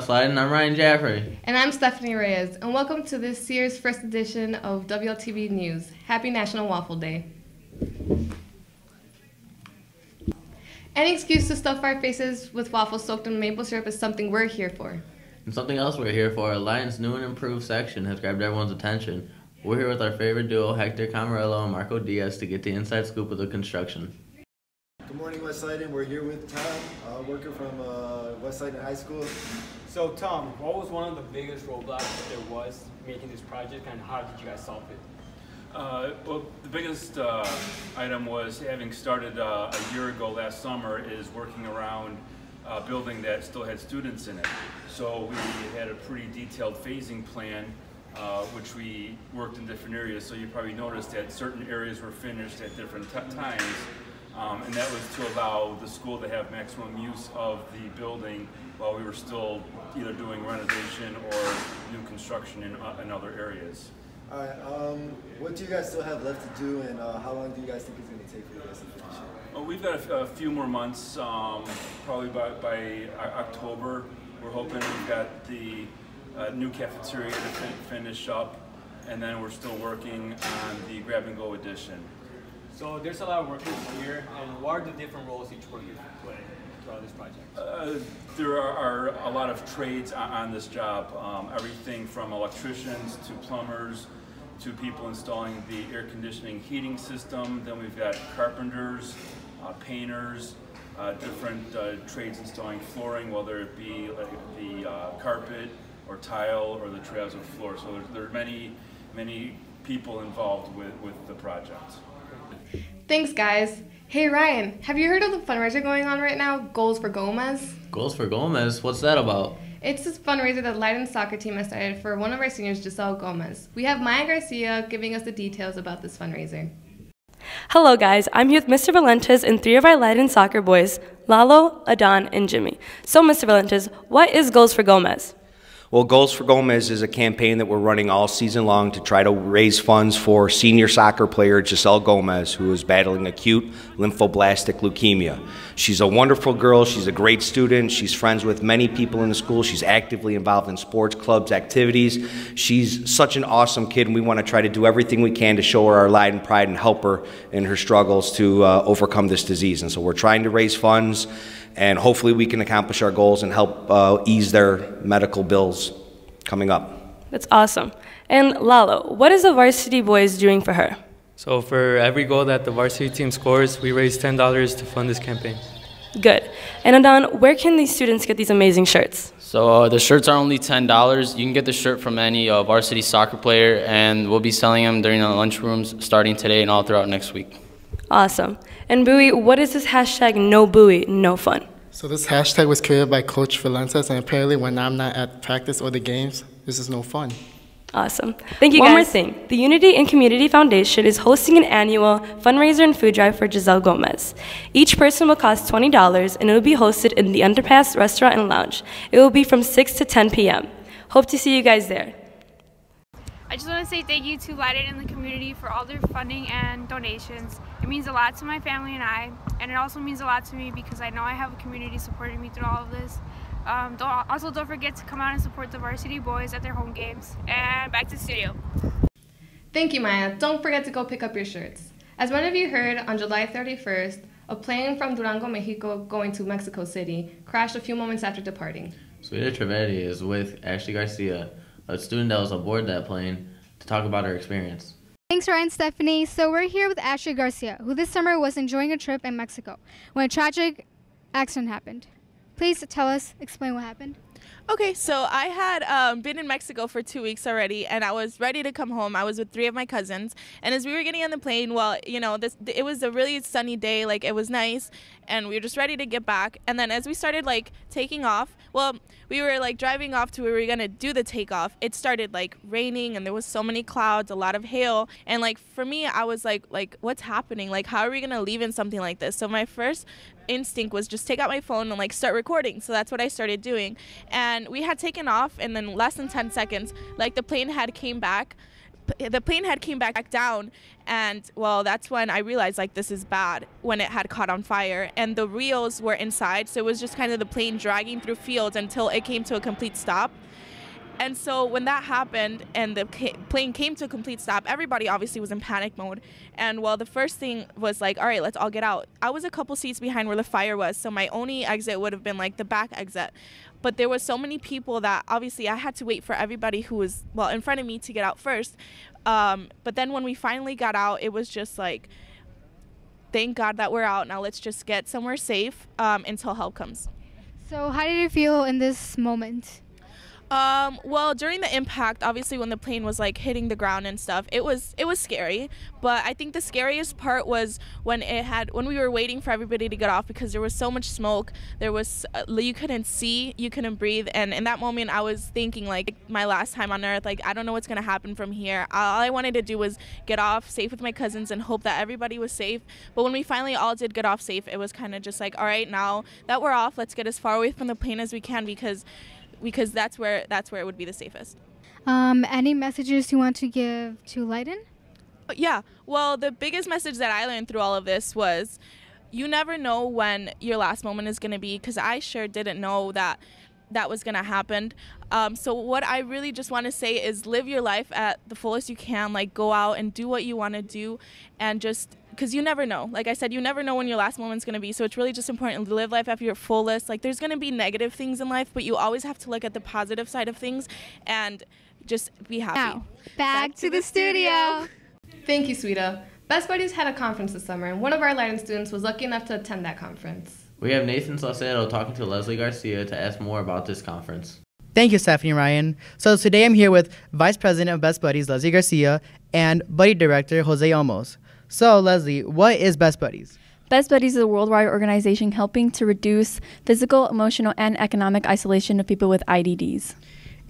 West Side, and I'm Ryan Jaffrey. And I'm Stephanie Reyes, and welcome to this year's first edition of WLTV News. Happy National Waffle Day. Any excuse to stuff our faces with waffles soaked in maple syrup is something we're here for. And something else we're here for, Alliance new and improved section has grabbed everyone's attention. We're here with our favorite duo, Hector Camarillo and Marco Diaz, to get the inside scoop of the construction. Good morning, West Side. We're here with Tom, worker from West Side High School. So, Tom, what was one of the biggest roadblocks that there was making this project, and how did you guys solve it? Well, the biggest item was, having started a year ago last summer, is working around a building that still had students in it. So we had a pretty detailed phasing plan, which we worked in different areas. So you probably noticed that certain areas were finished at different times. And that was to allow the school to have maximum use of the building while we were still either doing renovation or new construction in other areas. All right, what do you guys still have left to do, and how long do you guys think it's going to take for you guys to finish it? Well, we've got a few more months, probably by October. We're hoping we've got the new cafeteria to finish up, and then we're still working on the grab-and-go addition. So there's a lot of workers here, and what are the different roles each worker play throughout this project? There are a lot of trades on this job, everything from electricians to plumbers to people installing the air conditioning heating system. Then we've got carpenters, painters, different trades installing flooring, whether it be the carpet or tile or the terrazzo floor. So there are many people involved with the project. Thanks, guys. Hey, Ryan, have you heard of the fundraiser going on right now, Goals for Gomez? Goals for Gomez? What's that about? It's this fundraiser that Leiden soccer team has started for one of our seniors, Giselle Gomez. We have Maya Garcia giving us the details about this fundraiser. Hello guys, I'm here with Mr. Valentes and three of our Leiden soccer boys, Lalo, Adon, and Jimmy. So Mr. Valentes, what is Goals for Gomez? Well, Goals for Gomez is a campaign that we're running all season long to try to raise funds for senior soccer player Giselle Gomez, who is battling acute lymphoblastic leukemia. She's a wonderful girl. She's a great student. She's friends with many people in the school. She's actively involved in sports clubs, activities. She's such an awesome kid, and we want to try to do everything we can to show her our Leiden pride and help her in her struggles to overcome this disease. And so we're trying to raise funds, and hopefully we can accomplish our goals and help ease their medical bills coming up. That's awesome. And Lalo, what is the varsity boys doing for her? So for every goal that the varsity team scores, we raise $10 to fund this campaign. Good. And Adon, where can these students get these amazing shirts? So the shirts are only $10. You can get the shirt from any varsity soccer player, and we'll be selling them during the lunchrooms starting today and all throughout next week. Awesome. And Bowie, what is this hashtag no buoy, no fun? So this hashtag was created by Coach Valentes, and apparently when I'm not at practice or the games, this is no fun. Awesome. Thank you, guys. One more thing. The Unity and Community Foundation is hosting an annual fundraiser and food drive for Giselle Gomez. Each person will cost $20, and it will be hosted in the Underpass Restaurant and Lounge. It will be from 6 to 10 p.m. Hope to see you guys there. I just want to say thank you to Leiden and the community for all their funding and donations. It means a lot to my family and I, and it also means a lot to me because I know I have a community supporting me through all of this. Don't forget to come out and support the varsity boys at their home games. And back to the studio. Thank you, Maya. Don't forget to go pick up your shirts. As one of you heard, on July 31st, a plane from Durango, Mexico, going to Mexico City, crashed a few moments after departing. Suida Trivedi is with Ashley Garcia, a student that was aboard that plane, to talk about her experience. Thanks, Ryan and Stephanie. So we're here with Ashley Garcia, who this summer was enjoying a trip in Mexico when a tragic accident happened. Please explain what happened. Okay, so I had been in Mexico for 2 weeks already, and I was ready to come home. I was with 3 of my cousins, and as we were getting on the plane, well, you know, it was a really sunny day, like it was nice, and we were just ready to get back. And then as we started like taking off, well, we were like driving off to where we were gonna do the takeoff. It started like raining, and there was so many clouds, a lot of hail, and like for me, I was like what's happening? Like, how are we gonna leave in something like this? So my first instinct was just take out my phone and like start recording. So that's what I started doing, and we had taken off, and then less than 10 seconds, like the plane had came back the plane head came back down, and well, that's when I realized like this is bad, when it had caught on fire and the reels were inside, so it was just kind of the plane dragging through fields until it came to a complete stop. And so when that happened and the plane came to a complete stop, everybody obviously was in panic mode. And well, the first thing was like, all right, let's all get out. I was a couple seats behind where the fire was, so my only exit would have been like the back exit. But there was so many people that obviously I had to wait for everybody who was, well, in front of me to get out first. But then when we finally got out, it was just like, thank God that we're out. Now let's just get somewhere safe until help comes. So how did you feel in this moment? Well, during the impact, obviously when the plane was like hitting the ground and stuff, it was scary. But I think the scariest part was when we were waiting for everybody to get off, because there was so much smoke. There was you couldn't see, you couldn't breathe, and in that moment I was thinking like my last time on earth, like I don't know what's gonna happen from here. All I wanted to do was get off safe with my cousins and hope that everybody was safe. But when we finally all did get off safe, it was kind of just like, all right, now that we're off, let's get as far away from the plane as we can, because that's where it would be the safest. Any messages you want to give to Leiden? Yeah, well, the biggest message that I learned through all of this was you never know when your last moment is going to be, because I sure didn't know that was going to happen. So what I really just want to say is live your life at the fullest you can, like go out and do what you want to do, and just because you never know. Like I said, you never know when your last moment's going to be, so it's really just important to live life at your fullest. Like there's going to be negative things in life, but you always have to look at the positive side of things and just be happy. Now, back to the studio. Thank you, Sweeta. Best Buddies had a conference this summer, and one of our Leiden students was lucky enough to attend that conference. We have Nathan Salcedo talking to Leslie Garcia to ask more about this conference. Thank you, Stephanie and Ryan. So today I'm here with Vice President of Best Buddies, Leslie Garcia, and Buddy Director, Jose Olmos. So, Leslie, what is Best Buddies? Best Buddies is a worldwide organization helping to reduce physical, emotional, and economic isolation of people with IDDs.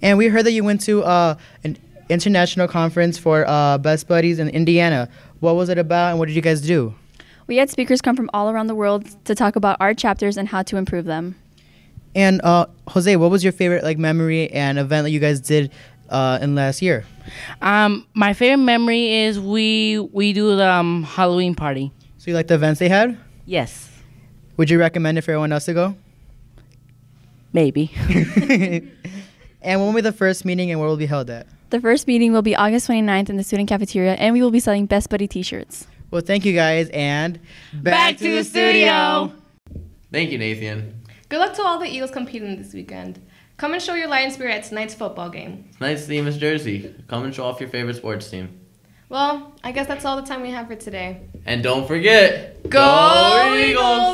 And we heard that you went to an international conference for Best Buddies in Indiana. What was it about, and what did you guys do? We had speakers come from all around the world to talk about our chapters and how to improve them. And Jose, what was your favorite memory and event that you guys did in last year? My favorite memory is we do the Halloween party. So you like the events they had? Yes. Would you recommend it for everyone else to go? Maybe. And when will be the first meeting and where will it be held at? The first meeting will be August 29th in the student cafeteria, and we will be selling Best Buddy t-shirts. Well, thank you guys, and back to the studio. Thank you, Nathan. Good luck to all the Eagles competing this weekend. Come and show your Lion spirit at tonight's football game. Tonight's theme is Jersey. Come and show off your favorite sports team. Well, I guess that's all the time we have for today. And don't forget, Go Eagles!